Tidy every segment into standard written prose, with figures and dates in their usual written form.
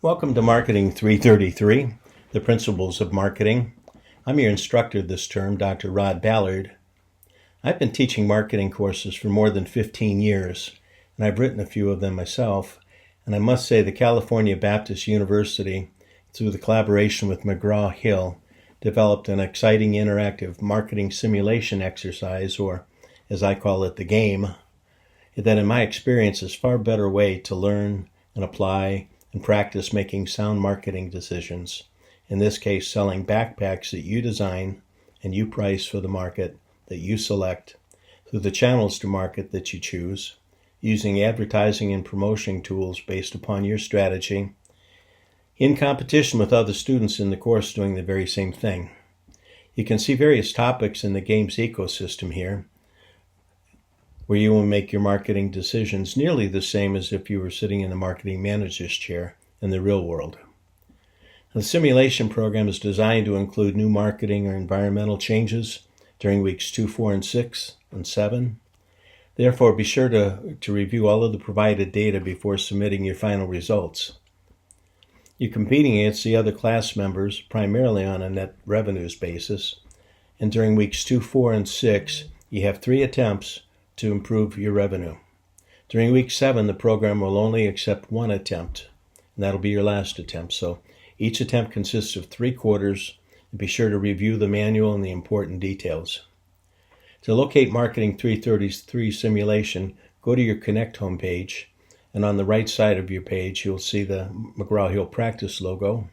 Welcome to Marketing 333, the Principles of Marketing. I'm your instructor this term, Dr. Rod Ballard. I've been teaching marketing courses for more than 15 years, and I've written a few of them myself. And I must say the California Baptist University, through the collaboration with McGraw-Hill, developed an exciting interactive marketing simulation exercise, or as I call it, the game, that in my experience is a far better way to learn and apply and practice making sound marketing decisions, in this case selling backpacks that you design and you price for the market that you select, through the channels to market that you choose, using advertising and promotion tools based upon your strategy, in competition with other students in the course doing the very same thing. You can see various topics in the game's ecosystem here, where you will make your marketing decisions nearly the same as if you were sitting in the marketing manager's chair in the real world. The simulation program is designed to include new marketing or environmental changes during weeks 2, 4, and 6, and 7. Therefore, be sure to review all of the provided data before submitting your final results. You're competing against the other class members primarily on a net revenues basis, and during weeks 2, 4, and 6, you have 3 attempts to improve your revenue. During week 7, the program will only accept 1 attempt, and that'll be your last attempt. So each attempt consists of 3 quarters, and be sure to review the manual and the important details. To locate Marketing 333 simulation, go to your Connect homepage, and on the right side of your page, you'll see the McGraw-Hill Practice logo.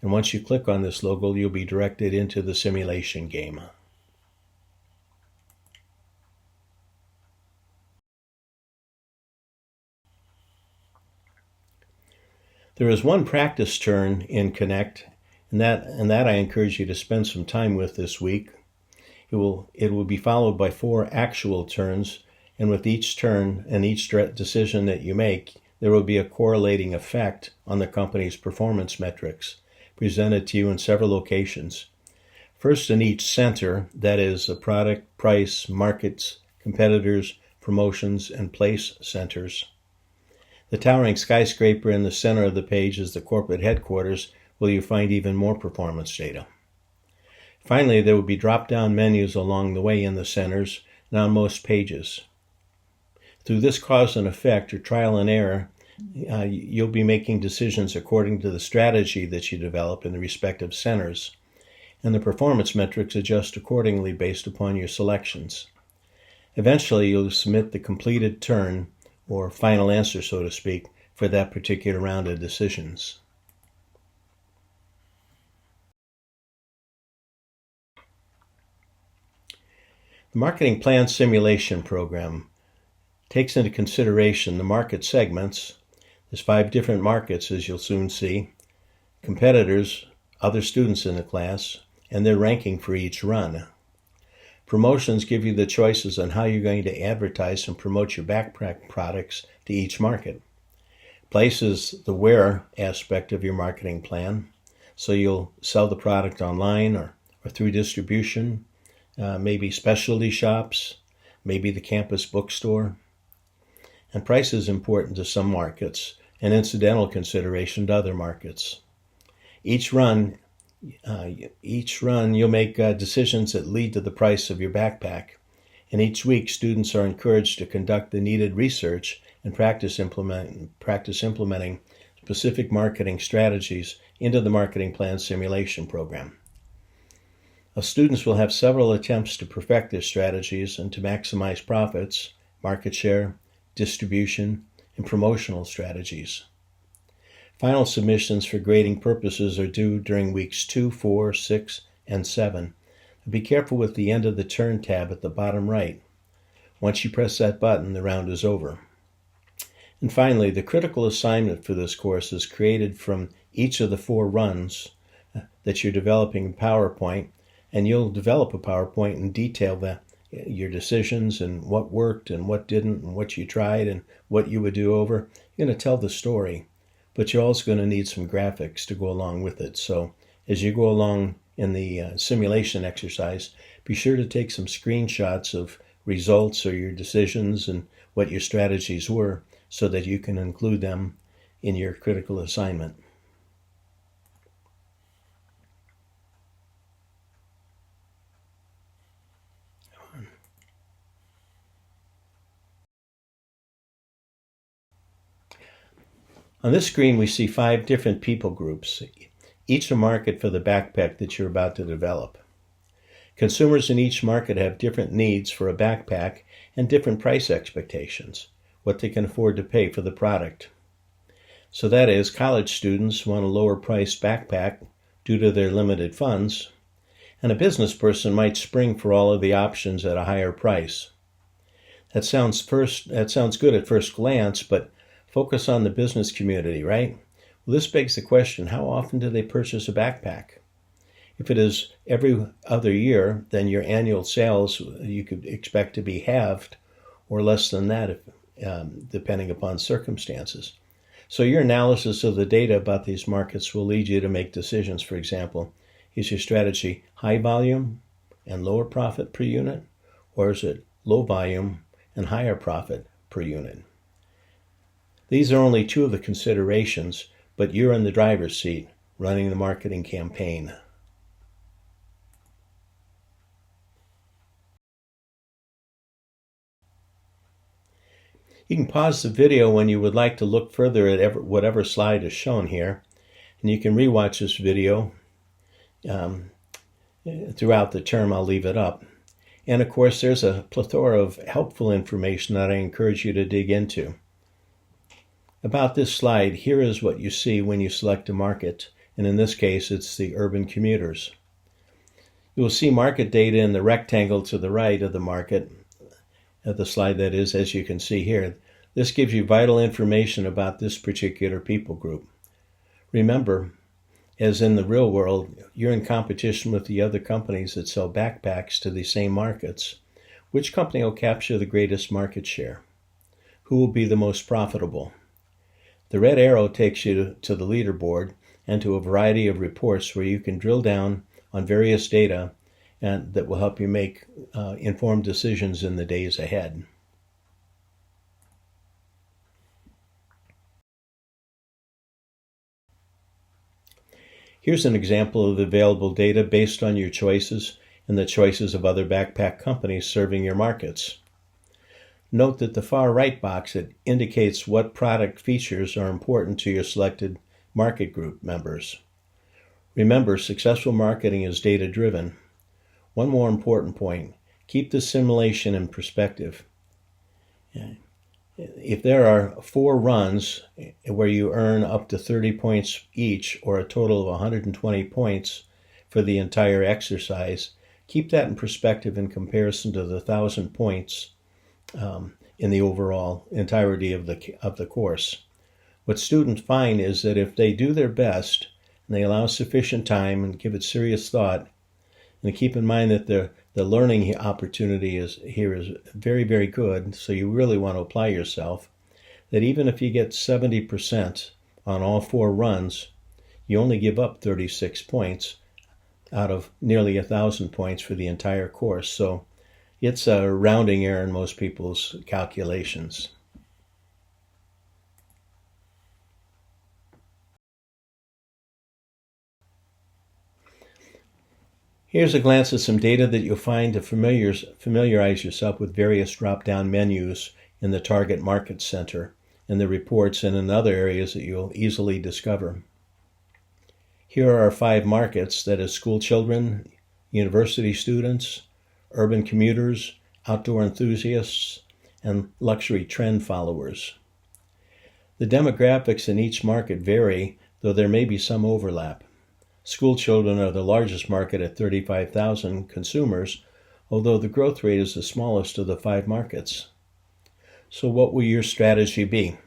And once you click on this logo, you'll be directed into the simulation game. There is one practice turn in Connect, and that I encourage you to spend some time with this week. It will be followed by 4 actual turns, and with each turn and each decision that you make, there will be a correlating effect on the company's performance metrics presented to you in several locations. First, in each center, that is a product, price, markets, competitors, promotions, and place centers. The towering skyscraper in the center of the page is the corporate headquarters, where you find even more performance data. Finally, there will be drop-down menus along the way in the centers and on most pages. Through this cause and effect, or trial and error, you'll be making decisions according to the strategy that you develop in the respective centers, and the performance metrics adjust accordingly based upon your selections. Eventually, you'll submit the completed turn, or final answer, so to speak, for that particular round of decisions. The Marketing Plan Simulation Program takes into consideration the market segments. There's 5 different markets, as you'll soon see, competitors, other students in the class, and their ranking for each run. Promotions give you the choices on how you're going to advertise and promote your backpack products to each market. Place is the where aspect of your marketing plan, so you'll sell the product online or through distribution, maybe specialty shops, maybe the campus bookstore. And price is important to some markets, and incidental consideration to other markets. Each run you'll make decisions that lead to the price of your backpack. And each week, students are encouraged to conduct the needed research and practice implementing specific marketing strategies into the Marketing Plan Simulation Program. Students will have several attempts to perfect their strategies and to maximize profits, market share, distribution, and promotional strategies. Final submissions for grading purposes are due during weeks 2, 4, 6, and 7. Be careful with the end of the Turn tab at the bottom right. Once you press that button, the round is over. And finally, the critical assignment for this course is created from each of the 4 runs that you're developing in PowerPoint, and you'll develop a PowerPoint and detail your decisions and what worked and what didn't and what you tried and what you would do over. You're going to tell the story, but you're also going to need some graphics to go along with it. So as you go along in the simulation exercise, be sure to take some screenshots of results or your decisions and what your strategies were so that you can include them in your critical assignment. On this screen, we see 5 different people groups, each a market for the backpack that you're about to develop. Consumers in each market have different needs for a backpack and different price expectations, what they can afford to pay for the product. So that is, college students want a lower priced backpack due to their limited funds, and a business person might spring for all of the options at a higher price. That sounds good at first glance, but focus on the business community, right? Well, this begs the question, how often do they purchase a backpack? If it is every other year, then your annual sales you could expect to be halved or less than that, depending upon circumstances. So your analysis of the data about these markets will lead you to make decisions. For example, is your strategy high volume and lower profit per unit, or is it low volume and higher profit per unit? These are only 2 of the considerations, but you're in the driver's seat running the marketing campaign. You can pause the video when you would like to look further at whatever slide is shown here, and you can rewatch this video throughout the term. I'll leave it up. And of course, there's a plethora of helpful information that I encourage you to dig into. About this slide, here is what you see when you select a market, and in this case, it's the urban commuters. You will see market data in the rectangle to the right of the market, of the slide that is, as you can see here. This gives you vital information about this particular people group. Remember, as in the real world, you're in competition with the other companies that sell backpacks to the same markets. Which company will capture the greatest market share? Who will be the most profitable? The red arrow takes you to the leaderboard and to a variety of reports where you can drill down on various data and that will help you make informed decisions in the days ahead. Here's an example of the available data based on your choices and the choices of other backpack companies serving your markets. Note that the far right box, it indicates what product features are important to your selected market group members. Remember, successful marketing is data-driven. One more important point, keep this simulation in perspective. If there are 4 runs where you earn up to 30 points each, or a total of 120 points for the entire exercise, keep that in perspective in comparison to the 1,000 points in the overall entirety of the course. What students find is that if they do their best and they allow sufficient time and give it serious thought, and keep in mind that the learning opportunity is very, very good, so you really want to apply yourself, that even if you get 70% on all 4 runs, you only give up 36 points out of nearly 1,000 points for the entire course. So it's a rounding error in most people's calculations. Here's a glance at some data that you'll find to familiarize yourself with various drop-down menus in the target market center, in the reports, and in other areas that you'll easily discover. Here are our 5 markets, that is school children, university students, urban commuters, outdoor enthusiasts, and luxury trend followers. The demographics in each market vary, though there may be some overlap. School children are the largest market at 35,000 consumers, although the growth rate is the smallest of the 5 markets. So what will your strategy be?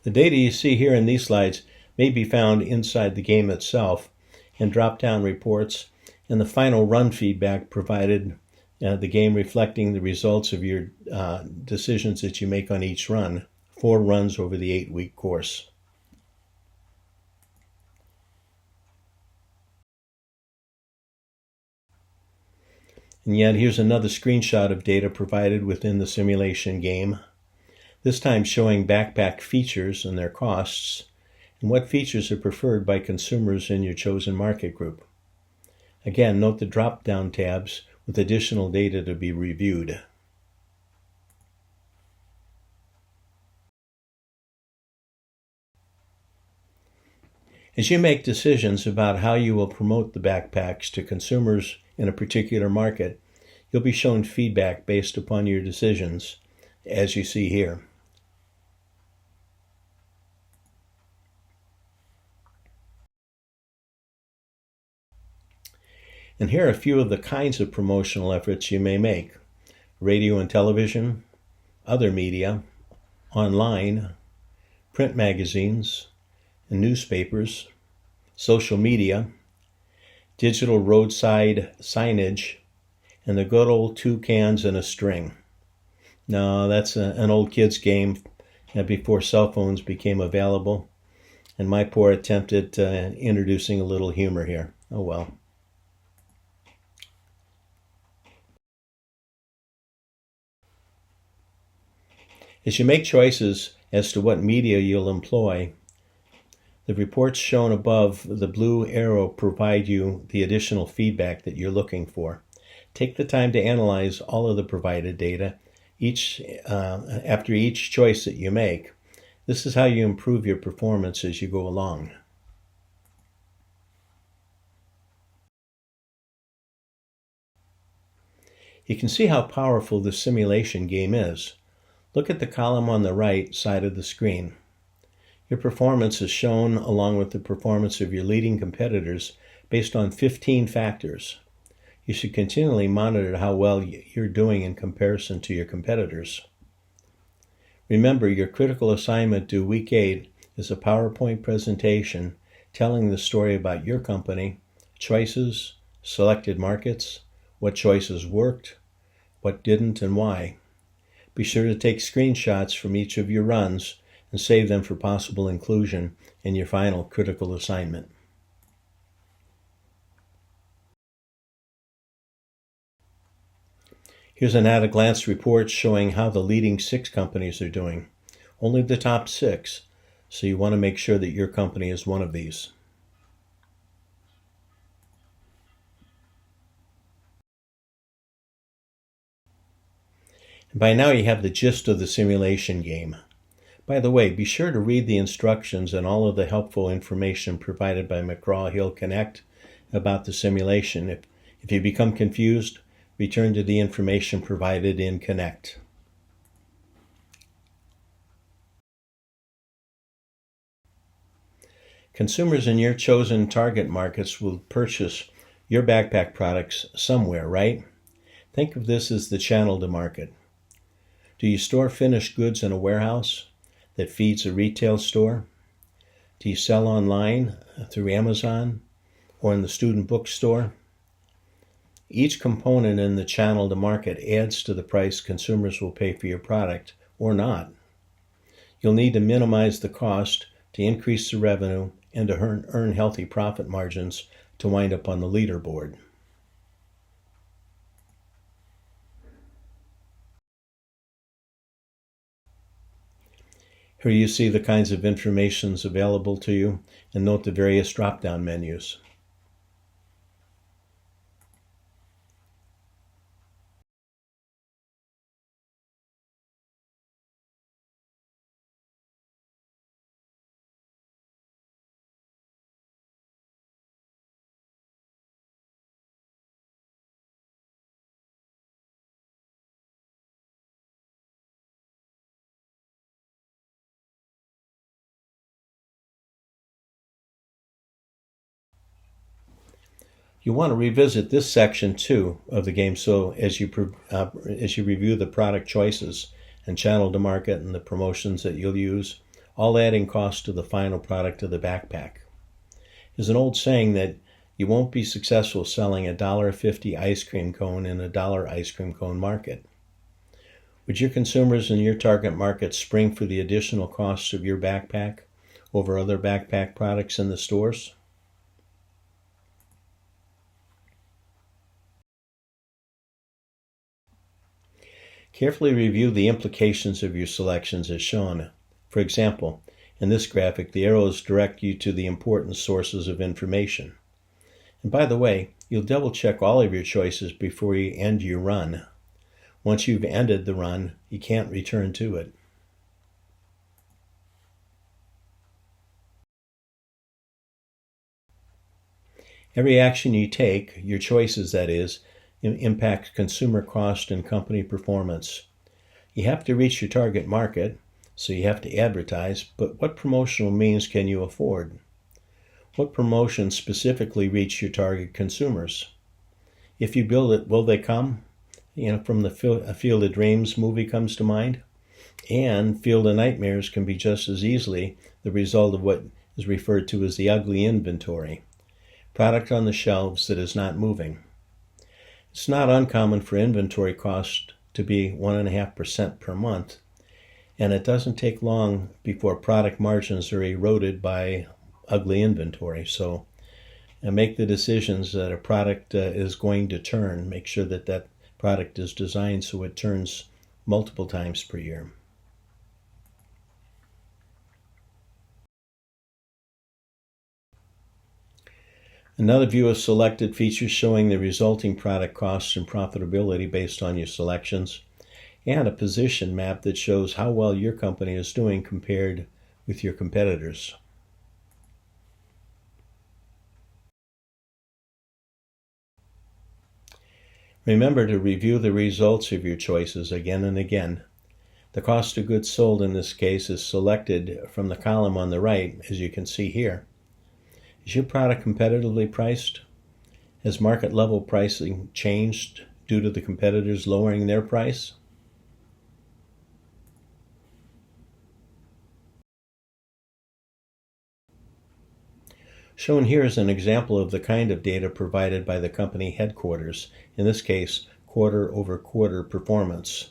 The data you see here in these slides may be found inside the game itself in drop-down reports And the final run feedback provided the game reflecting the results of your decisions that you make on each run, 4 runs over the 8-week course. And yet here's another screenshot of data provided within the simulation game, this time showing backpack features and their costs, and what features are preferred by consumers in your chosen market group. Again, note the drop-down tabs with additional data to be reviewed. As you make decisions about how you will promote the backpacks to consumers in a particular market, you'll be shown feedback based upon your decisions, as you see here. And here are a few of the kinds of promotional efforts you may make: radio and television, other media, online, print magazines and newspapers, social media, digital roadside signage, and the good old 2 cans and a string. Now, that's an old kid's game before cell phones became available, and my poor attempt at introducing a little humor here. Oh well. As you make choices as to what media you'll employ, the reports shown above the blue arrow provide you the additional feedback that you're looking for. Take the time to analyze all of the provided data after each choice that you make. This is how you improve your performance as you go along. You can see how powerful the simulation game is. Look at the column on the right side of the screen. Your performance is shown along with the performance of your leading competitors based on 15 factors. You should continually monitor how well you're doing in comparison to your competitors. Remember, your critical assignment due week 8 is a PowerPoint presentation telling the story about your company, choices, selected markets, what choices worked, what didn't, and why. Be sure to take screenshots from each of your runs and save them for possible inclusion in your final critical assignment. Here's an at-a-glance report showing how the leading 6 companies are doing. Only the top 6, so you want to make sure that your company is one of these. By now you have the gist of the simulation game. By the way, be sure to read the instructions and all of the helpful information provided by McGraw-Hill Connect about the simulation. If you become confused, return to the information provided in Connect. Consumers in your chosen target markets will purchase your backpack products somewhere, right? Think of this as the channel to market. Do you store finished goods in a warehouse that feeds a retail store? Do you sell online through Amazon or in the student bookstore? Each component in the channel to market adds to the price consumers will pay for your product or not. You'll need to minimize the cost to increase the revenue and to earn healthy profit margins to wind up on the leaderboard. Here you see the kinds of information available to you, and note the various drop-down menus. You want to revisit this section too of the game, so as you review the product choices and channel to market and the promotions that you'll use, all adding cost to the final product of the backpack. There's an old saying that You won't be successful selling a $1.50 ice cream cone in a dollar ice cream cone market. Would your consumers in your target market spring for the additional costs of your backpack over other backpack products in the stores? Carefully review the implications of your selections as shown. For example, in this graphic, the arrows direct you to the important sources of information. And by the way, you'll double-check all of your choices before you end your run. Once you've ended the run, you can't return to it. Every action you take, your choices that is, impact consumer cost and company performance. You have to reach your target market, so you have to advertise, but what promotional means can you afford? What promotions specifically reach your target consumers? If you build it, will they come? From the Field of Dreams movie comes to mind. And Field of Nightmares can be just as easily the result of what is referred to as the ugly inventory. Product on the shelves that is not moving. It's not uncommon for inventory cost to be 1.5% per month, and it doesn't take long before product margins are eroded by ugly inventory. So make the decisions that a product is going to turn. Make sure that that product is designed so it turns multiple times per year. Another view of selected features showing the resulting product costs and profitability based on your selections, and a position map that shows how well your company is doing compared with your competitors. Remember to review the results of your choices again and again. The cost of goods sold in this case is selected from the column on the right, as you can see here. Is your product competitively priced? Has market level pricing changed due to the competitors lowering their price? Shown here is an example of the kind of data provided by the company headquarters, in this case, quarter-over-quarter performance.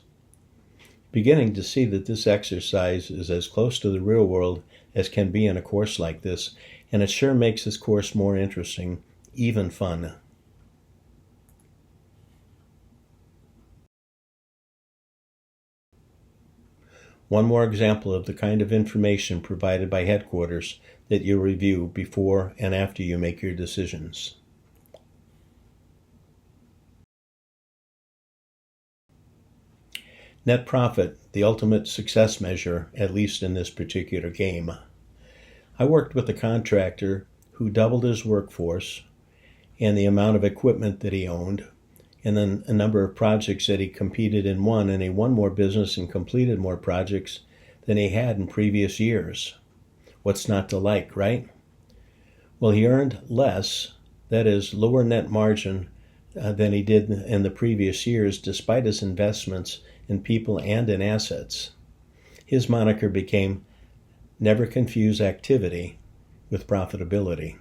Beginning to see that this exercise is as close to the real world as can be in a course like this, and it sure makes this course more interesting, even fun. One more example of the kind of information provided by headquarters that you'll review before and after you make your decisions. Net profit, the ultimate success measure, at least in this particular game. I worked with a contractor who doubled his workforce and the amount of equipment that he owned, and then a number of projects that he competed in won, and he won more business and completed more projects than he had in previous years. What's not to like, right? Well, he earned less, that is, lower net margin than he did in the previous years, despite his investments in people and in assets. His moniker became "Never confuse activity with profitability."